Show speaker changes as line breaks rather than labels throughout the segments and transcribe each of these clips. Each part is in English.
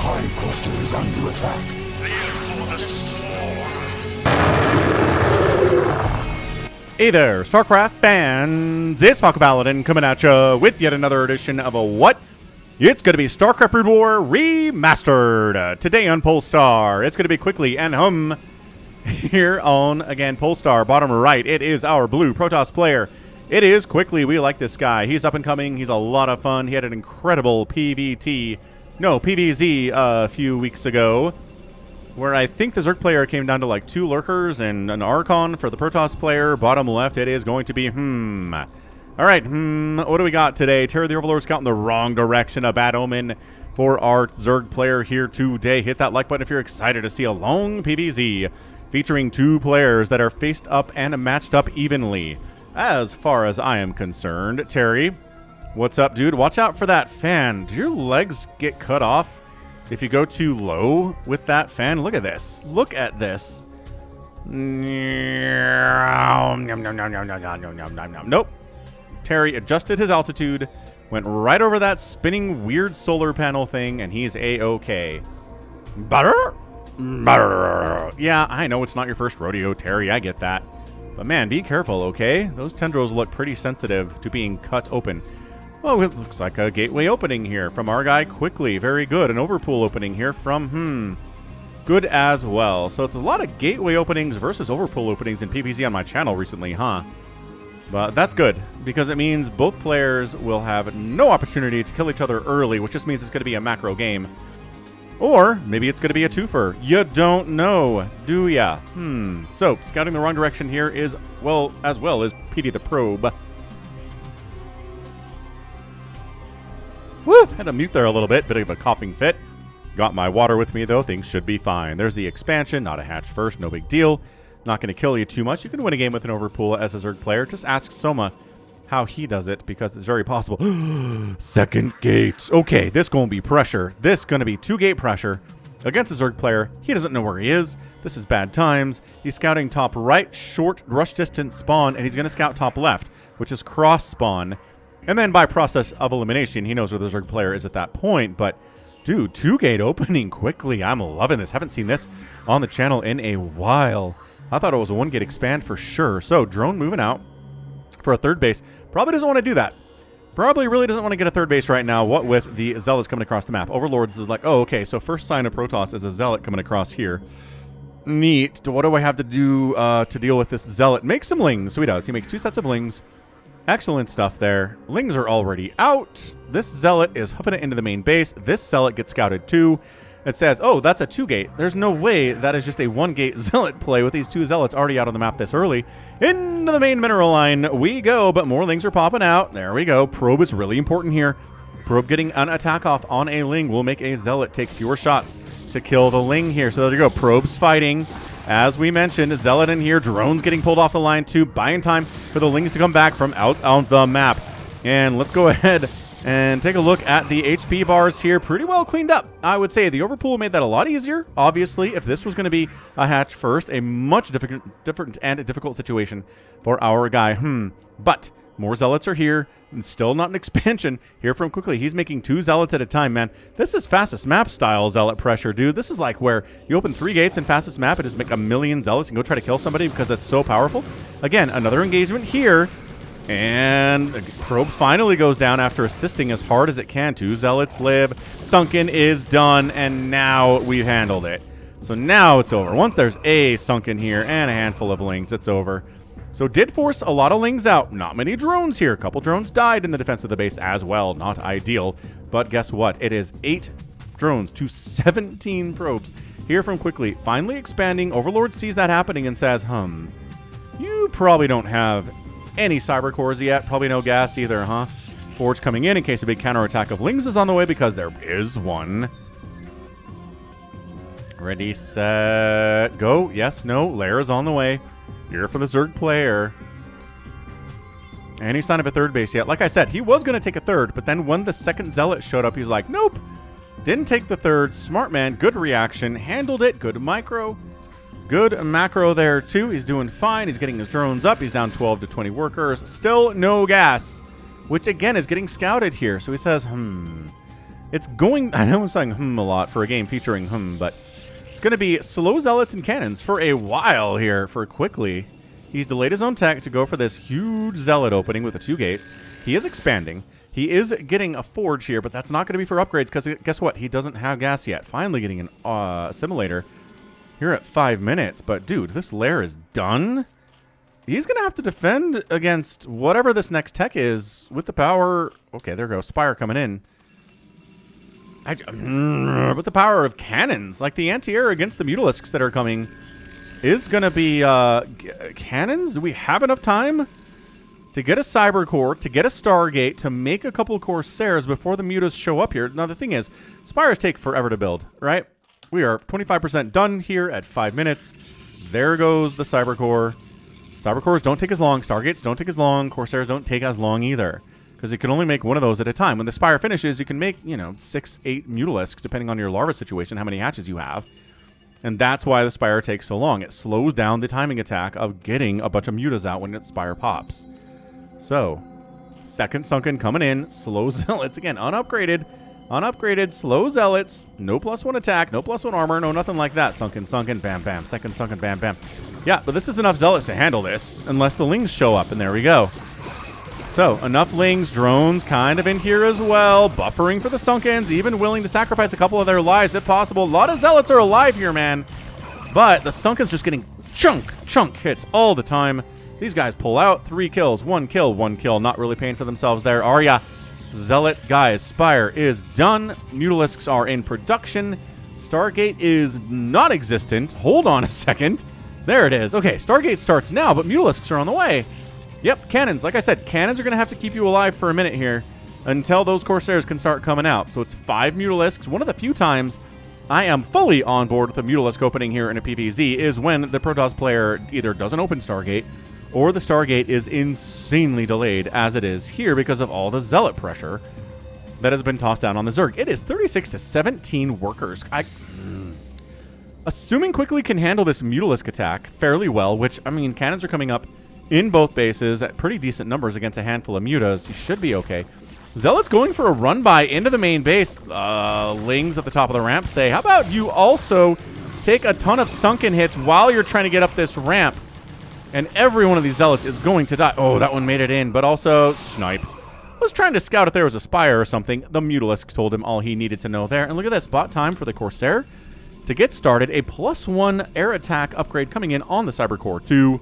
hive cluster is under attack.
For the swarm.
Hey there, StarCraft fans! It's Falcon Paladin coming at you with yet another edition of a what? It's going to be StarCraft Brood War Remastered. Today on Polestar, it's going to be quickly and here on, again, Polestar, bottom right, it is our blue Protoss player. It is quickly. We like this guy. He's up and coming. He's a lot of fun. He had an incredible PVZ a few weeks ago, where I think the Zerg player came down to like 2 lurkers and an Archon for the Protoss player. Bottom left, it is going to be, All right, what do we got today? Terror the Overlord Scout in the wrong direction. A bad omen for our Zerg player here today. Hit that like button if you're excited to see a long PVZ featuring 2 players that are faced up and matched up evenly. As far as I am concerned, Terry, what's up, dude? Watch out for that fan. Do your legs get cut off if you go too low with that fan? Look at this. Look at this. Nope. Terry adjusted his altitude, went right over that spinning weird solar panel thing, and he's A-OK. Butter? Yeah, I know it's not your first rodeo, Terry. I get that. But man, be careful, okay? Those tendrils look pretty sensitive to being cut open. Oh, it looks like a gateway opening here from our guy quickly. Very good. An overpool opening here from, good as well. So it's a lot of gateway openings versus overpool openings in PvZ on my channel recently, huh? But that's good, because it means both players will have no opportunity to kill each other early, which just means it's going to be a macro game. Or maybe it's going to be a twofer. You don't know, do ya? So, scouting the wrong direction here is, well as Petey the Probe. Woo! Had to mute there a little bit of a coughing fit. Got my water with me, though. Things should be fine. There's the expansion, not a hatch first, no big deal. Not going to kill you too much. You can win a game with an overpool as a Zerg player. Just ask Soma how he does it, because it's very possible. Second gate. Okay, this going to be pressure. This going to be 2-gate pressure against a Zerg player. He doesn't know where he is. This is bad times. He's scouting top right, short, rush distance spawn, and he's going to scout top left, which is cross spawn. And then by process of elimination, he knows where the Zerg player is at that point. But, dude, 2-gate opening quickly. I'm loving this. Haven't seen this on the channel in a while. I thought it was a 1-gate expand for sure. So, drone moving out for a third base. Probably doesn't want to do that. Probably really doesn't want to get a third base right now, what with the Zealots coming across the map. Overlords is like, oh, okay, so first sign of Protoss is a Zealot coming across here. Neat. What do I have to do to deal with this Zealot? Make some Lings. So he does. He makes 2 sets of Lings. Excellent stuff there. Lings are already out. This Zealot is hoofing it into the main base. This Zealot gets scouted too. It says, oh, that's a 2-gate. There's no way that is just a 1-gate Zealot play with these 2 Zealots already out on the map this early. Into the main mineral line we go, but more Lings are popping out. There we go. Probe is really important here. Probe getting an attack off on a Ling will make a Zealot take fewer shots to kill the Ling here. So there you go. Probe's fighting. As we mentioned, Zealot in here. Drones getting pulled off the line too. Buying time for the Lings to come back from out on the map. And let's go ahead and take a look at the HP bars here. Pretty well cleaned up, I would say. The overpool made that a lot easier. Obviously, if this was going to be a hatch first, a much different and difficult situation for our guy. But more Zealots are here. And still not an expansion here from quickly. He's making 2 Zealots at a time, man. This is fastest map style Zealot pressure, dude. This is like where you open 3 gates in fastest map and just make 1,000,000 Zealots and go try to kill somebody because it's so powerful. Again, another engagement here. And Probe finally goes down after assisting as hard as it can. 2 Zealots live. Sunken is done, and now we've handled it. So now it's over. Once there's a Sunken here and a handful of Lings, it's over. So did force a lot of Lings out. Not many drones here. A couple drones died in the defense of the base as well. Not ideal. But guess what? It is 8 drones to 17 probes here from quickly. Finally expanding. Overlord sees that happening and says, you probably don't have any cyber cores yet. Probably no gas either, huh? Forge coming in case a big counterattack of Lings is on the way, because there is one. Ready, set, go. Yes, no, Lair is on the way. Here for the Zerg player. Any sign of a third base yet? Like I said, he was going to take a third, but then when the second Zealot showed up, he was like, nope. Didn't take the third. Smart man, good reaction. Handled it, good micro. Good macro there, too. He's doing fine. He's getting his drones up. He's down 12 to 20 workers. Still no gas, which, again, is getting scouted here. So he says, It's going... I know I'm saying a lot for a game featuring but it's going to be slow zealots and cannons for a while here for Quickly. He's delayed his own tech to go for this huge zealot opening with the 2 gates. He is expanding. He is getting a forge here, but that's not going to be for upgrades because guess what? He doesn't have gas yet. Finally getting an assimilator here at 5 minutes. But dude, this lair is done. He's going to have to defend against whatever this next tech is with the power. Okay, there goes Spire coming in. With the power of cannons, like the anti-air against the Mutalisks that are coming is going to be cannons. Do we have enough time to get a Cyber Core, to get a Stargate, to make a couple Corsairs before the Mutas show up here? Now, the thing is, Spires take forever to build, right? We are 25% done here at 5 minutes. There goes the Cyber Core. Cyber Cores don't take as long. Stargates don't take as long. Corsairs don't take as long either, because you can only make one of those at a time. When the Spire finishes, you can make, 6, 8 Mutalisks, depending on your larva situation, how many hatches you have. And that's why the Spire takes so long. It slows down the timing attack of getting a bunch of Mutas out when its Spire pops. So, second Sunken coming in. Slow Zealots. Again, unupgraded. Unupgraded. Slow Zealots. No +1 attack. No +1 armor. No nothing like that. Sunken. Bam, bam. Second Sunken. Bam, bam. Yeah, but this is enough Zealots to handle this. Unless the Lings show up. And there we go. So, enough Lings. Drones kind of in here as well. Buffering for the Sunkens. Even willing to sacrifice a couple of their lives if possible. A lot of Zealots are alive here, man. But the Sunken's just getting chunk hits all the time. These guys pull out. 3 kills. 1 kill. 1 kill. Not really paying for themselves there, are ya? Zealot, guys. Spire is done. Mutalisks are in production. Stargate is non-existent. Hold on a second. There it is. Okay, Stargate starts now, but Mutalisks are on the way. Yep, cannons. Like I said, cannons are going to have to keep you alive for a minute here until those Corsairs can start coming out. So it's 5 Mutalisks. One of the few times I am fully on board with a Mutalisk opening here in a PvZ is when the Protoss player either doesn't open Stargate or the Stargate is insanely delayed, as it is here because of all the Zealot pressure that has been tossed down on the Zerg. It is 36 to 17 workers. Assuming Quickly can handle this Mutalisk attack fairly well, which, I mean, cannons are coming up in both bases at pretty decent numbers against a handful of Mutas. He should be okay. Zealot's going for a run-by into the main base. Lings at the top of the ramp say, how about you also take a ton of Sunken hits while you're trying to get up this ramp? And every one of these Zealots is going to die. Oh, that one made it in, but also sniped. Was trying to scout if there was a Spire or something. The Mutalisk told him all he needed to know there. And look at this. Bot time for the Corsair to get started. A +1 air attack upgrade coming in on the Cyber Core 2.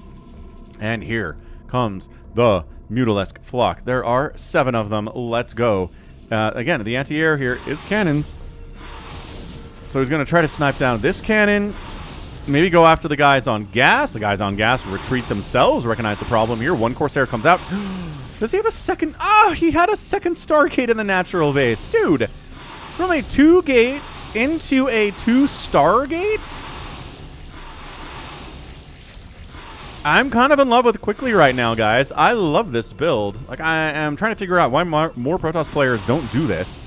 And here comes the Mutalisk flock. There are 7 of them. Let's go. Again, the anti-air here is cannons. So he's going to try to snipe down this cannon. Maybe go after the guys on gas. The guys on gas retreat themselves. Recognize the problem here. 1 Corsair comes out. Does he have a second? Ah, he had a second Stargate in the natural base. Dude, from a 2 gate into a 2 Stargate? I'm kind of in love with Quickly right now, guys. I love this build. Like, I am trying to figure out why more Protoss players don't do this.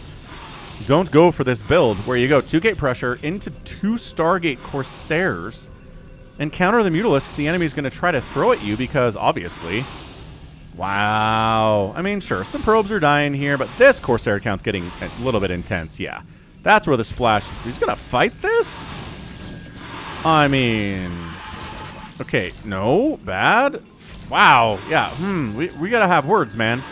Don't go for this build where you go 2 gate pressure into 2 Stargate Corsairs and counter the Mutalisks the enemy's going to try to throw at you because, obviously... Wow. I mean, sure, some probes are dying here, but this Corsair count's getting a little bit intense, yeah. That's where the splash... He's going to fight this? I mean... Okay, no, bad. Wow, yeah, we gotta have words, man.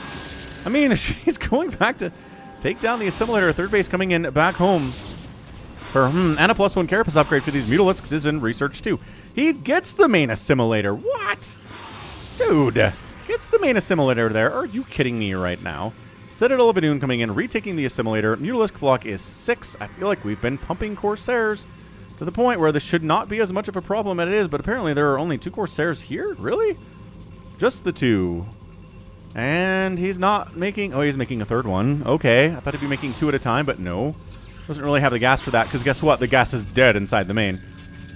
I mean, she's going back to take down the assimilator. Third base coming in back home for, and a +1 carapace upgrade for these Mutalisks is in research too. He gets the main assimilator. What? Dude, gets the main assimilator there. Are you kidding me right now? Citadel of Adun coming in, retaking the assimilator. Mutalisk flock is 6. I feel like we've been pumping Corsairs to the point where this should not be as much of a problem as it is, but apparently there are only 2 Corsairs here? Really? Just the 2. And he's not making... Oh, he's making a 3rd one. Okay. I thought he'd be making 2 at a time, but no. Doesn't really have the gas for that, because guess what? The gas is dead inside the main.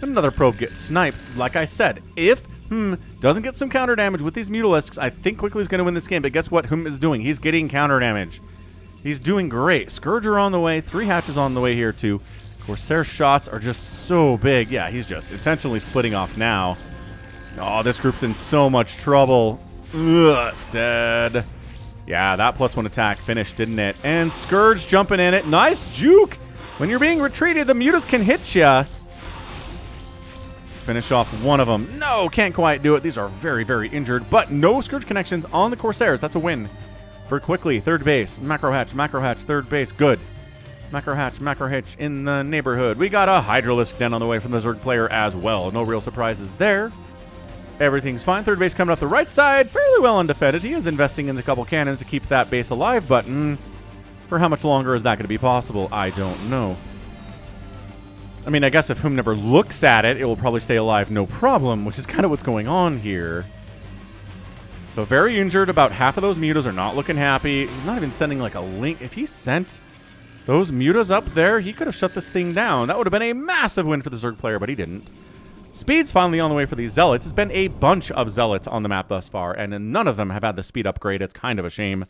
Another probe gets sniped. Like I said, if doesn't get some counter damage with these Mutalisks, I think Quickly's going to win this game, but guess what is doing? He's getting counter damage. He's doing great. Scourger on the way. 3 hatches on the way here, too. Corsair shots are just so big. Yeah, he's just intentionally splitting off now. Oh, this group's in so much trouble. Ugh, dead. Yeah, that +1 attack finished, didn't it? And Scourge jumping in it. Nice juke! When you're being retreated, the mutas can hit ya. Finish off one of them. No, can't quite do it. These are very, very injured, but no Scourge connections on the Corsairs. That's a win for Quickly. Third base. Macro Hatch, third base. Good. Macro Hatch in the neighborhood. We got a Hydralisk Den on the way from the Zerg player as well. No real surprises there. Everything's fine. Third base coming up the right side. Fairly well undefended. He is investing in a couple cannons to keep that base alive, but for how much longer is that going to be possible? I don't know. I mean, I guess if Whom never looks at it, it will probably stay alive no problem, which is kind of what's going on here. So very injured. About half of those mutas are not looking happy. He's not even sending like a link. If he sent those mutas up there, he could have shut this thing down. That would have been a massive win for the Zerg player, but he didn't. Speed's finally on the way for these Zealots. It's been a bunch of Zealots on the map thus far, and none of them have had the speed upgrade. It's kind of a shame.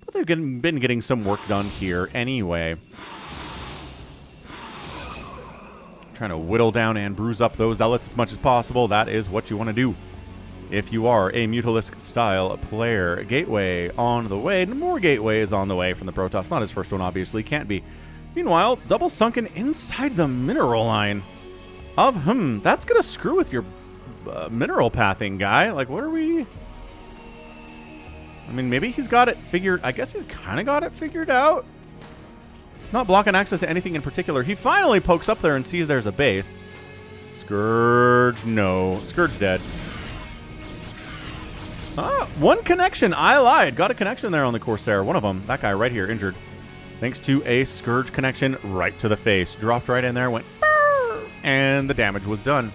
But they've been getting some work done here anyway. Trying to whittle down and bruise up those Zealots as much as possible. That is what you want to do if you are a Mutalisk-style player. Gateway on the way. More Gateways on the way from the Protoss. Not his first one, obviously. Can't be. Meanwhile, double sunken inside the mineral line of that's going to screw with your mineral pathing guy. Like, what are we... I mean, maybe he's got it figured... I guess he's kind of got it figured out. He's not blocking access to anything in particular. He finally pokes up there and sees there's a base. Scourge, no. Scourge dead. Ah, one connection. I lied. Got a connection there on the Corsair. One of them. That guy right here, injured. Thanks to a Scourge connection right to the face. Dropped right in there, went... and the damage was done.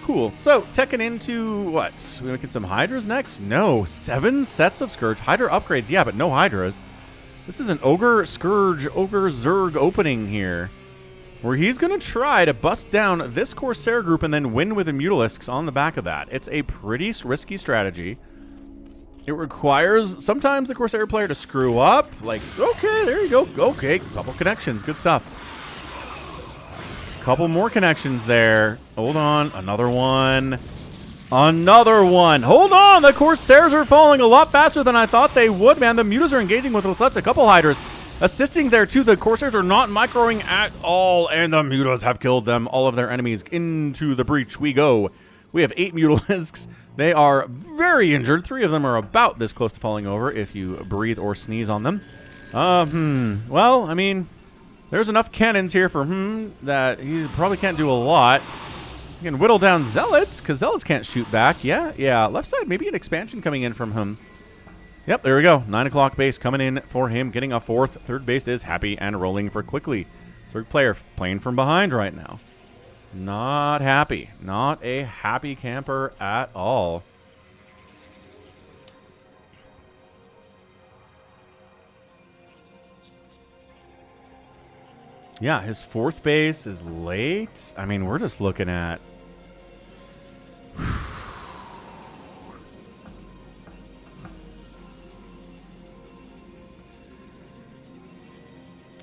Cool. So, teching into what? We making some Hydras next? No. 7 sets of Scourge. Hydra upgrades, yeah, but no Hydras. This is an Ogre Scourge, Ogre Zerg opening here, where he's going to try to bust down this Corsair group and then win with the Mutalisks on the back of that. It's a pretty risky strategy. It requires sometimes the Corsair player to screw up. Like, okay, there you go. Okay, couple connections. Good stuff. Couple more connections there. Hold on. Another one. Another one. Hold on. The Corsairs are falling a lot faster than I thought they would, man. The mutas are engaging with what's left. A couple Hydras assisting there, too. The Corsairs are not microing at all, and the mutas have killed them. All of their enemies. Into the breach we go. We have 8 Mutalisks. They are very injured. 3 of them are about this close to falling over if you breathe or sneeze on them. Well, I mean... there's enough cannons here for that he probably can't do a lot. You can whittle down Zealots, because Zealots can't shoot back. Yeah. Left side, maybe an expansion coming in from him. Yep, there we go. 9 o'clock base coming in for him, getting a 4th. Third base is happy and rolling for Quickly. Third player playing from behind right now. Not happy. Not a happy camper at all. Yeah, his 4th base is late. I mean, we're just looking at...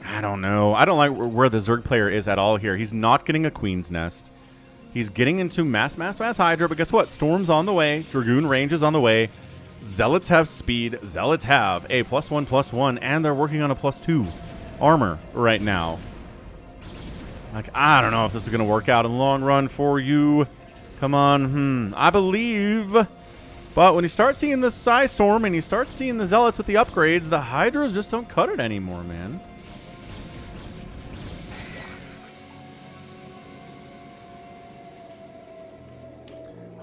I don't know. I don't like where the Zerg player is at all here. He's not getting a Queen's Nest. He's getting into mass Hydra, but guess what? Storm's on the way. Dragoon range is on the way. Zealots have speed. Zealots have a +1/+1, and they're working on a +2 armor right now. Like, I don't know if this is going to work out in the long run for you. Come on. I believe. But when you start seeing the Psy Storm and you start seeing the Zealots with the upgrades, the Hydras just don't cut it anymore, man.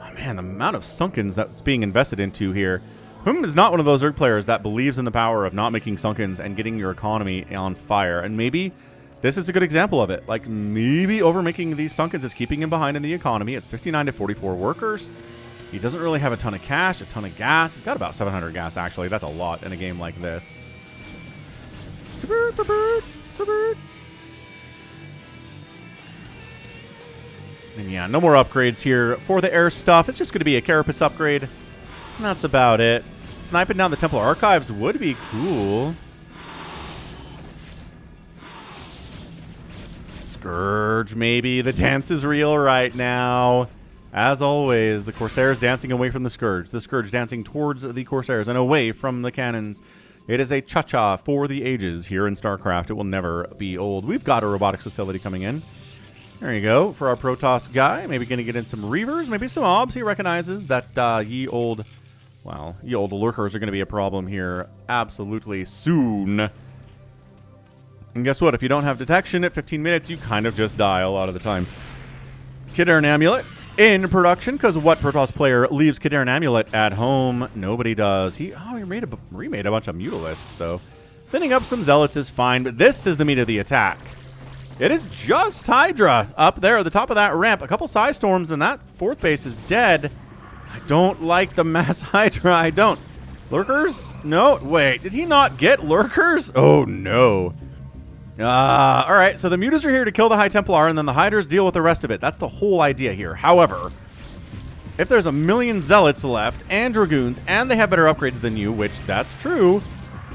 Oh, man, the amount of Sunkens that's being invested into here. Is not one of those Zerg players that believes in the power of not making Sunkens and getting your economy on fire. And maybe... this is a good example of it. Like, maybe overmaking these Sunkens is keeping him behind in the economy. It's 59 to 44 workers. He doesn't really have a ton of cash, a ton of gas. He's got about 700 gas, actually. That's a lot in a game like this. And yeah, no more upgrades here for the air stuff. It's just going to be a Carapace upgrade. And that's about it. Sniping down the Temple Archives would be cool. Scourge, maybe. The dance is real right now. As always, the Corsairs dancing away from the Scourge dancing towards the Corsairs and away from the cannons. It is a cha-cha for the ages here in StarCraft. It will never be old. We've got a robotics facility coming in. There you go for our Protoss guy. Maybe going to get in some Reavers, maybe some Obs. He recognizes that ye old lurkers are going to be a problem here absolutely soon. And guess what? If you don't have detection at 15 minutes, you kind of just die a lot of the time. Kidaren Amulet in production, because what Protoss player leaves Kidaren Amulet at home? Nobody does. He remade a bunch of Mutalisks, though. Thinning up some Zealots is fine, but this is the meat of the attack. It is just Hydra up there at the top of that ramp. A couple Psy Storms, and that fourth base is dead. I don't like the mass Hydra. I don't. Lurkers? No. Wait, did he not get Lurkers? Oh, no. All right, so the Mutas are here to kill the High Templar, and then the Hydras deal with the rest of it. That's the whole idea here. However, if there's a million Zealots left and Dragoons, and they have better upgrades than you, which that's true,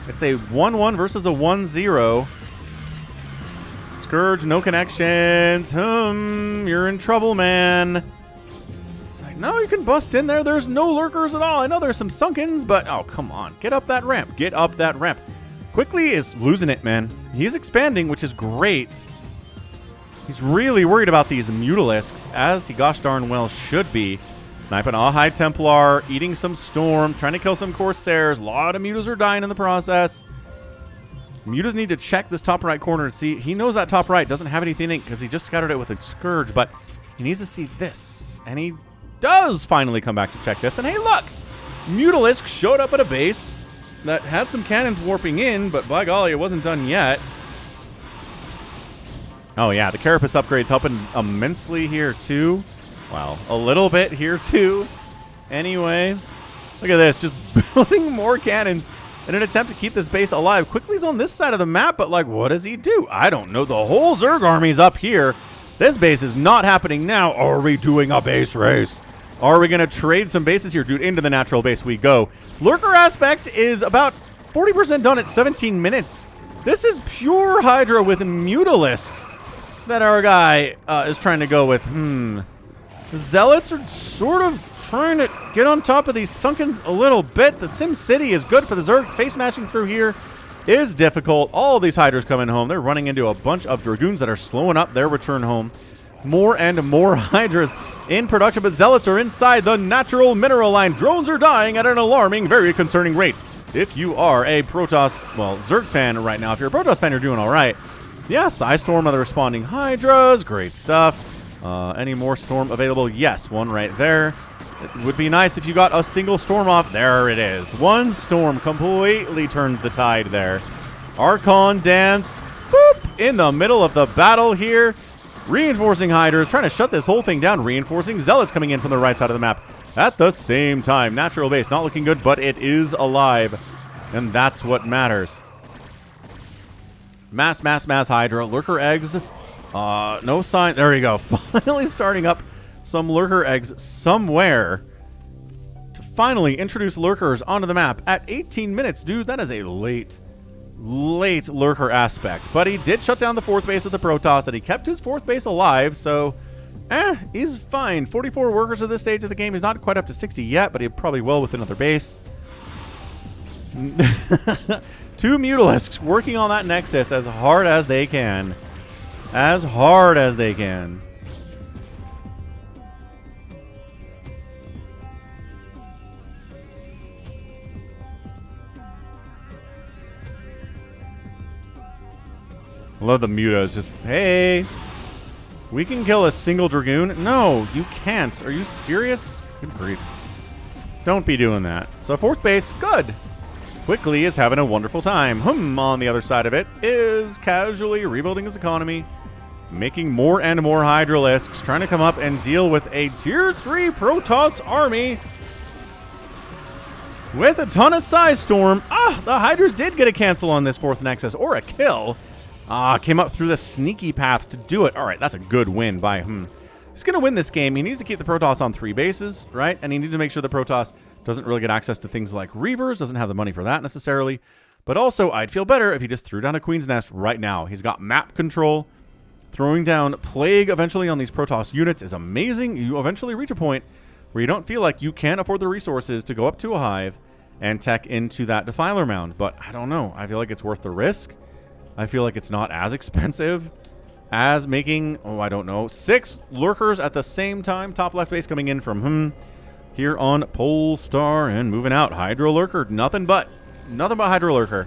it's a 1-1 versus a 1-0. Scourge, no connections. You're in trouble, man. It's like, no, you can bust in there. There's no Lurkers at all. I know there's some Sunkens, but oh, come on. Get up that ramp. Get up that ramp. Quickly is losing it, man. He's expanding, which is great. He's really worried about these Mutalisks, as he gosh darn well should be. Sniping a High Templar, eating some Storm, trying to kill some Corsairs. A lot of Mutas are dying in the process. Mutas need to check this top right corner and see. He knows that top right doesn't have anything in it because he just scattered it with a Scourge, but he needs to see this. And he does finally come back to check this. And hey, look! Mutalisk showed up at a base that had some cannons warping in, but by golly, it wasn't done yet. Oh yeah, the Carapace upgrade's helping immensely here too. Wow, a little bit here too. Anyway, look at this, just building more cannons in an attempt to keep this base alive. Quickly's on this side of the map, but like, what does he do? I don't know. The whole Zerg army's up here. This base is not happening now. Are we doing a base race? Are we going to trade some bases here? Dude, into the natural base we go. Lurker aspect is about 40% done at 17 minutes. This is pure Hydra with Mutalisk that our guy is trying to go with. The Zealots are sort of trying to get on top of these Sunkens a little bit. The Sim City is good for the Zerg. Face matching through here is difficult. All these Hydras coming home. They're running into a bunch of Dragoons that are slowing up their return home. More and more Hydras in production, but Zealots are inside the natural mineral line. Drones are dying at an alarming, very concerning rate. If you are a Protoss, well, Zerg fan right now, if you're a Protoss fan, you're doing all right. Yeah, Psy Storm are the responding Hydras. Great stuff. Any more Storm available? Yes, one right there. It would be nice if you got a single Storm off. There it is. One Storm completely turned the tide there. Archon dance, boop, in the middle of the battle here. Reinforcing Hydras, trying to shut this whole thing down. Reinforcing Zealots coming in from the right side of the map at the same time. Natural base not looking good, but it is alive. And that's what matters. Mass Hydra. Lurker eggs. No sign. There you go. Finally starting up some Lurker eggs somewhere to finally introduce Lurkers onto the map at 18 minutes. Dude, that is a late Lurker aspect. But he did shut down the fourth base of the Protoss, and he kept his fourth base alive, so he's fine. 44 workers at this stage of the game. He's not quite up to 60 yet, but he probably will with another base. 2 Mutalisks working on that Nexus as hard as they can. As hard as they can. I love the mutas. Just, hey, we can kill a single Dragoon. No, you can't. Are you serious? Good grief. Don't be doing that. So fourth base, good. Quickly is having a wonderful time. On the other side of it is casually rebuilding his economy, making more and more Hydralisks, trying to come up and deal with a Tier 3 Protoss army with a ton of Psy Storm. The Hydras did get a cancel on this fourth Nexus, or a kill. Came up through the sneaky path to do it. All right, that's a good win by him. He's going to win this game. He needs to keep the Protoss on 3 bases, right? And he needs to make sure the Protoss doesn't really get access to things like Reavers, doesn't have the money for that necessarily. But also, I'd feel better if he just threw down a Queen's Nest right now. He's got map control. Throwing down Plague eventually on these Protoss units is amazing. You eventually reach a point where you don't feel like you can afford the resources to go up to a hive and tech into that Defiler Mound. But I don't know. I feel like it's worth the risk. I feel like it's not as expensive as making, oh, I don't know, 6 Lurkers at the same time. Top left base coming in from here on Polestar and moving out. Hydro Lurker, nothing but Hydro Lurker.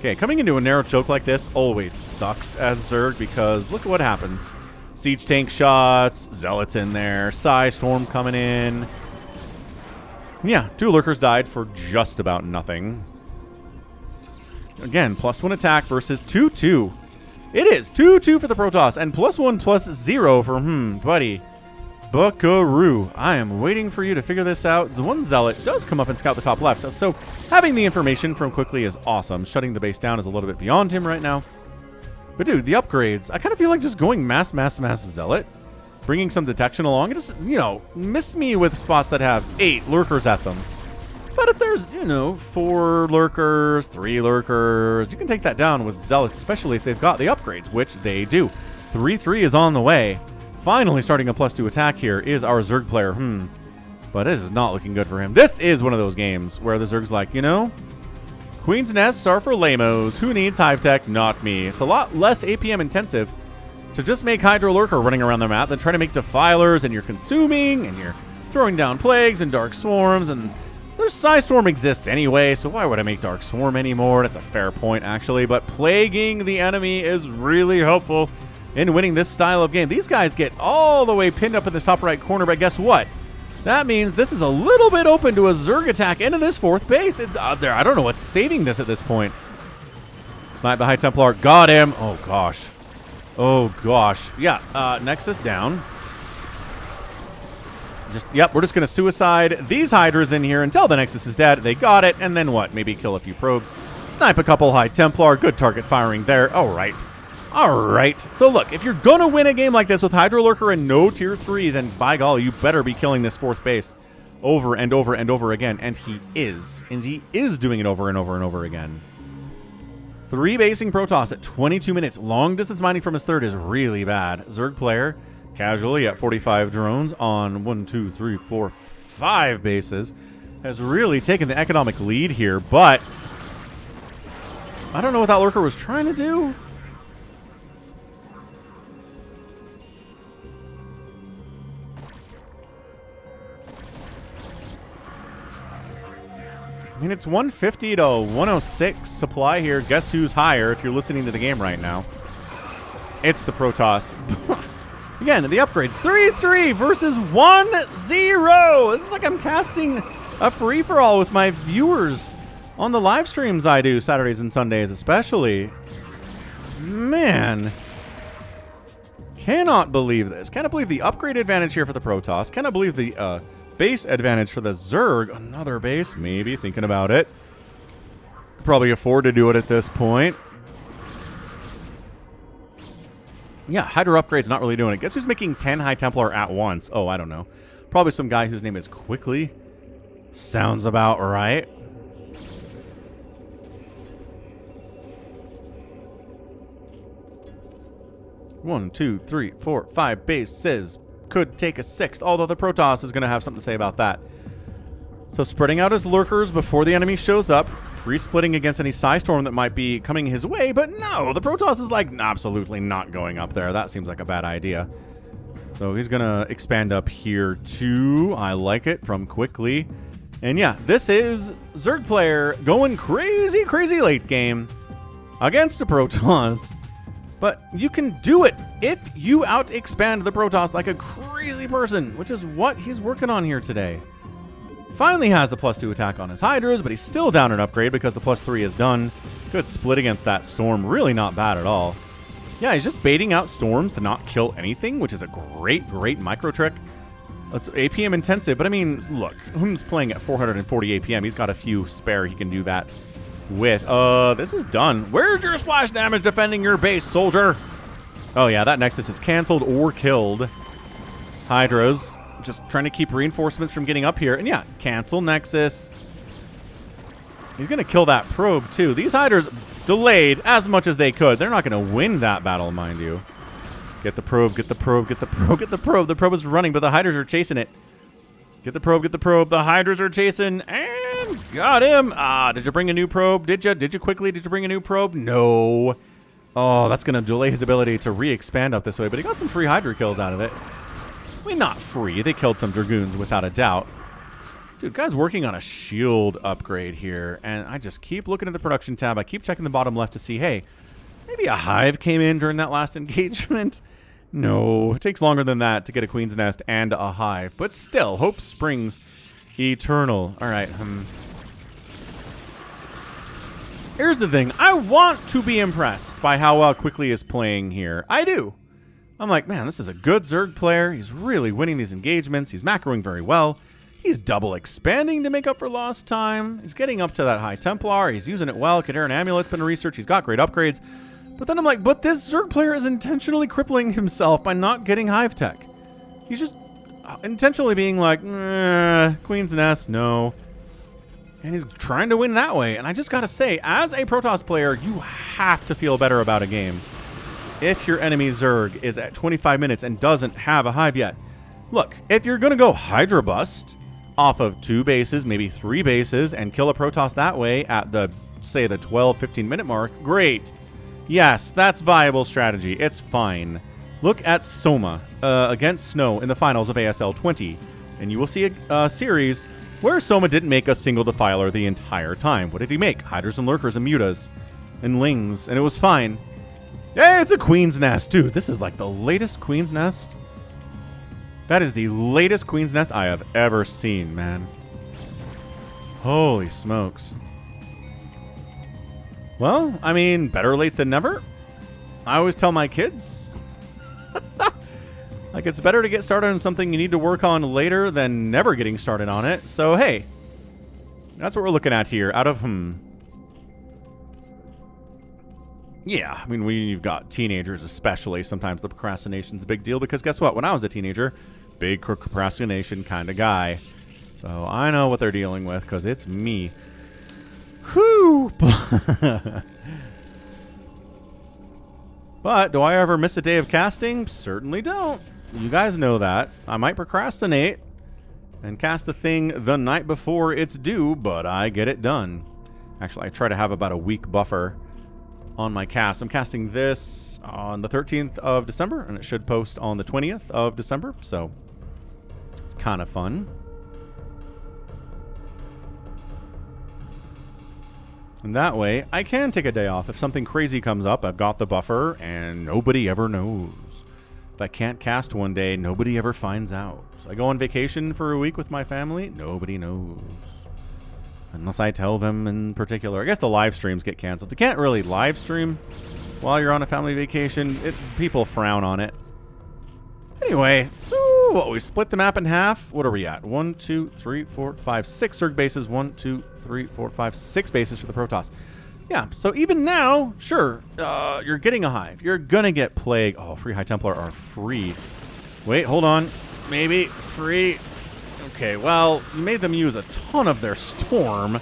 Okay, coming into a narrow choke like this always sucks as Zerg because look at what happens. Siege tank shots, Zealots in there, Psy Storm coming in. Yeah, 2 Lurkers died for just about nothing. Again, +1 attack versus 2-2. It is 2-2 for the Protoss and +1/+0 for, buddy. Buckaroo. I am waiting for you to figure this out. The one Zealot does come up and scout the top left. So having the information from quickly is awesome. Shutting the base down is a little bit beyond him right now. But dude, the upgrades, I kind of feel like just going mass Zealot. Bringing some detection along. Just, miss me with spots that have 8 Lurkers at them. But if there's, 4 Lurkers, 3 Lurkers, you can take that down with Zealots, especially if they've got the upgrades, which they do. 3-3 is on the way. Finally starting a +2 attack here is our Zerg player. But this is not looking good for him. This is one of those games where the Zerg's like, Queen's Nests are for lamos. Who needs Hive Tech? Not me. It's a lot less APM intensive to just make Hydro Lurker running around the map than trying to make Defilers, and you're consuming, and you're throwing down Plagues and Dark Swarms, and there's Psy Storm exists anyway, so why would I make Dark Swarm anymore? That's a fair point, actually, but plaguing the enemy is really helpful in winning this style of game. These guys get all the way pinned up in this top right corner, but guess what? That means this is a little bit open to a Zerg attack into this 4th base. I don't know what's saving this at this point. Snipe the High Templar. Got him. Oh, gosh. Oh, gosh. Yeah, Nexus down. We're just going to suicide these Hydras in here until the Nexus is dead. They got it. And then what? Maybe kill a few probes. Snipe a couple High Templar. Good target firing there. All right. All right. So, look, if you're going to win a game like this with Hydro Lurker and no tier 3, then by golly, you better be killing this 4th base over and over and over again. And he is. And he is doing it over and over and over again. 3 basing Protoss at 22 minutes. Long distance mining from his 3rd is really bad. Zerg player casually at 45 drones on 1, 2, 3, 4, 5 bases. Has really taken the economic lead here, but I don't know what that Lurker was trying to do. I mean, it's 150 to 106 supply here. Guess who's higher if you're listening to the game right now? It's the Protoss. Again, the upgrades. 3-3 versus 1-0. This is like I'm casting a free-for-all with my viewers on the live streams I do Saturdays and Sundays especially. Man. Cannot believe this. Cannot believe the upgrade advantage here for the Protoss. Cannot believe the base advantage for the Zerg. Another base, maybe, thinking about it. Could probably afford to do it at this point. Yeah, Hydro upgrade's not really doing it. Guess who's making 10 High Templar at once? Oh, I don't know. Probably some guy whose name is Quickly. Sounds about right. One, 2, 3, 4, 5 bases. Could take a 6th, although the Protoss is going to have something to say about that. So spreading out his Lurkers before the enemy shows up, pre-splitting against any Psy Storm that might be coming his way, but no, the Protoss is like absolutely not going up there. That seems like a bad idea. So he's going to expand up here too. I like it from Quickly. And yeah, this is Zerg player going crazy, crazy late game against the Protoss. But you can do it if you out-expand the Protoss like a crazy person, which is what he's working on here today. Finally has the +2 attack on his Hydras, but he's still down an upgrade because the +3 is done. Good split against that Storm. Really not bad at all. Yeah, he's just baiting out Storms to not kill anything, which is a great, great micro trick. It's APM intensive, but I mean, look, who's playing at 440 APM? He's got a few spare he can do that with. This is done. Where's your splash damage defending your base, soldier? Oh yeah, that Nexus is canceled or killed. Hydras just trying to keep reinforcements from getting up here. And yeah, cancel Nexus. He's going to kill that probe too. These Hydras delayed as much as they could. They're not going to win that battle, mind you. Get the probe, get the probe, get the probe, get the probe. The probe is running, but the hydras are chasing it. Get the probe, get the probe. The hydras are chasing, and got him. Ah, did you bring a new probe? Did you? Did you quickly? Did you bring a new probe? No. Oh, that's going to delay his ability to re-expand up this way, but he got some free hydra kills out of it. I mean, not free. They killed some dragoons without a doubt. Dude, guy's working on a shield upgrade here, and I just keep looking at the production tab. I keep checking the bottom left to see, hey, maybe a hive came in during that last engagement. No, it takes longer than that to get a queen's nest and a hive, but still, hope springs eternal. All right, here's the thing. I want to be impressed by how well Quickly is playing here. I do. I'm like, man, this is a good Zerg player. He's really winning these engagements. He's macroing very well. He's double expanding to make up for lost time. He's getting up to that High Templar. He's using it well. Kaderan Amulet's been researched. He's got great upgrades. But then I'm like, but this Zerg player is intentionally crippling himself by not getting Hive Tech. He's just intentionally being like, Queen's Nest, no. And he's trying to win that way. And I just got to say, as a Protoss player, you have to feel better about a game if your enemy Zerg is at 25 minutes and doesn't have a Hive yet. Look, if you're going to go Hydra Bust off of 2 bases, maybe 3 bases, and kill a Protoss that way at the, say, the 12-15 minute mark, great. Yes, that's viable strategy. It's fine. Look at Soma against Snow in the finals of ASL 20, and you will see a series where Soma didn't make a single Defiler the entire time. What did he make? Hydras and Lurkers and Mutas and Lings, and it was fine. Hey, it's a Queen's Nest. Dude, this is like the latest Queen's Nest. That is the latest Queen's Nest I have ever seen, man. Holy smokes. Well, I mean, better late than never. I always tell my kids, like, it's better to get started on something you need to work on later than never getting started on it. So, hey, that's what we're looking at here. Out of, yeah, I mean, we've got teenagers especially. Sometimes the procrastination's a big deal because guess what? When I was a teenager, big procrastination kind of guy. So I know what they're dealing with because it's me. Whew. But do I ever miss a day of casting? Certainly don't. You guys know that. I might procrastinate and cast the thing the night before it's due, but I get it done. Actually, I try to have about a week buffer on my cast. I'm casting this on the 13th of December, and it should post on the 20th of December, so it's kind of fun. And that way, I can take a day off. If something crazy comes up, I've got the buffer, and nobody ever knows. If I can't cast one day, nobody ever finds out. So I go on vacation for a week with my family, nobody knows. Unless I tell them in particular. I guess the live streams get canceled. You can't really live stream while you're on a family vacation. People frown on it. Anyway, so what, we split the map in half. What are we at? 1, 2, 3, 4, 5, 6 Zerg bases. 1, 2, 3, 4, 5, 6 bases for the Protoss. Yeah, so even now, sure, you're getting a Hive. You're going to get Plague. Oh, free High Templar are free. Wait, hold on. Maybe free. Okay, well, you made them use a ton of their Storm.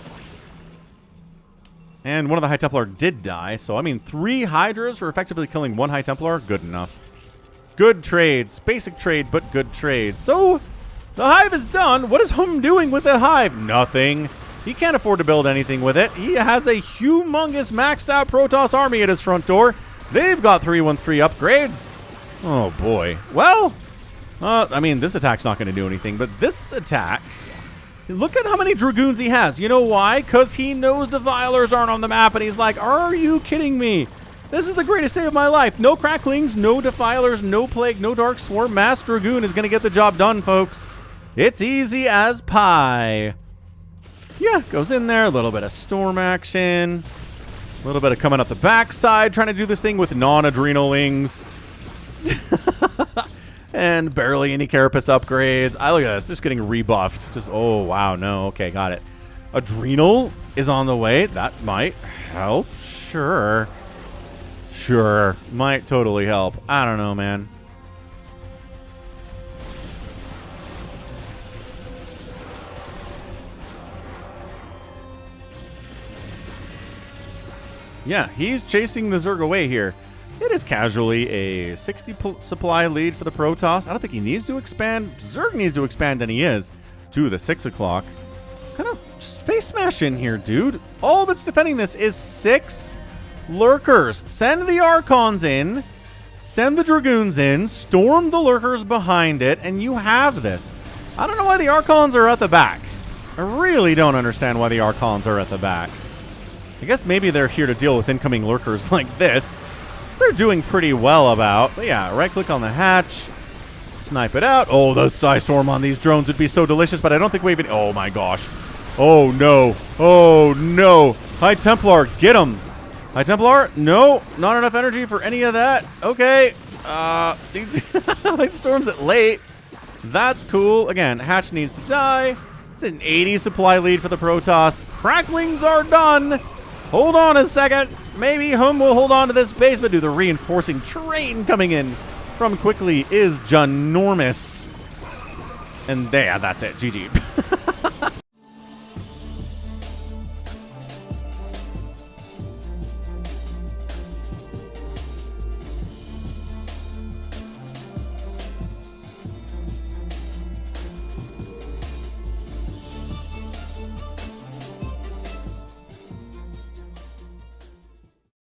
And one of the High Templar did die. So, I mean, 3 Hydras for effectively killing 1 High Templar. Good enough. Good trades. Basic trade, but good trade. So, the Hive is done. What is Hum doing with the Hive? Nothing. He can't afford to build anything with it. He has a humongous maxed out Protoss army at his front door. They've got 313 upgrades. Oh, boy. Well, I mean, this attack's not going to do anything, but this attack, look at how many Dragoons he has. You know why? Because he knows Defilers aren't on the map, and he's like, are you kidding me? This is the greatest day of my life. No Cracklings, no Defilers, no Plague, no Dark Swarm. Mass Dragoon is going to get the job done, folks. It's easy as pie. Yeah, goes in there, a little bit of Storm action, a little bit of coming up the backside, trying to do this thing with non-Adrenalings. And barely any Carapace upgrades. I look at this, just getting rebuffed. Just, oh, wow, no, okay, got it. Adrenal is on the way. That might help, sure. Sure, might totally help. I don't know, man. Yeah, he's chasing the Zerg away here. It is casually a 60 supply lead for the Protoss. I don't think he needs to expand. Zerg needs to expand, and he is, to the 6 o'clock. Kind of just face smash in here, dude. All that's defending this is 6 lurkers. Send the Archons in. Send the Dragoons in. Storm the lurkers behind it, and you have this. I don't know why the Archons are at the back. I really don't understand why the Archons are at the back. I guess maybe they're here to deal with incoming lurkers like this. They're doing pretty well about. But yeah, right-click on the hatch. Snipe it out. Oh, the Psystorm on these drones would be so delicious, but I don't think we even... Oh, my gosh. Oh, no. Oh, no. High Templar, get him. High Templar? No, not enough energy for any of that. Okay. High Storm's it late. That's cool. Again, hatch needs to die. It's an 80 supply lead for the Protoss. Cracklings are done. Hold on a second. Maybe Hum will hold on to this base, but do the reinforcing train coming in from quickly is ginormous. And there, that's it. GG.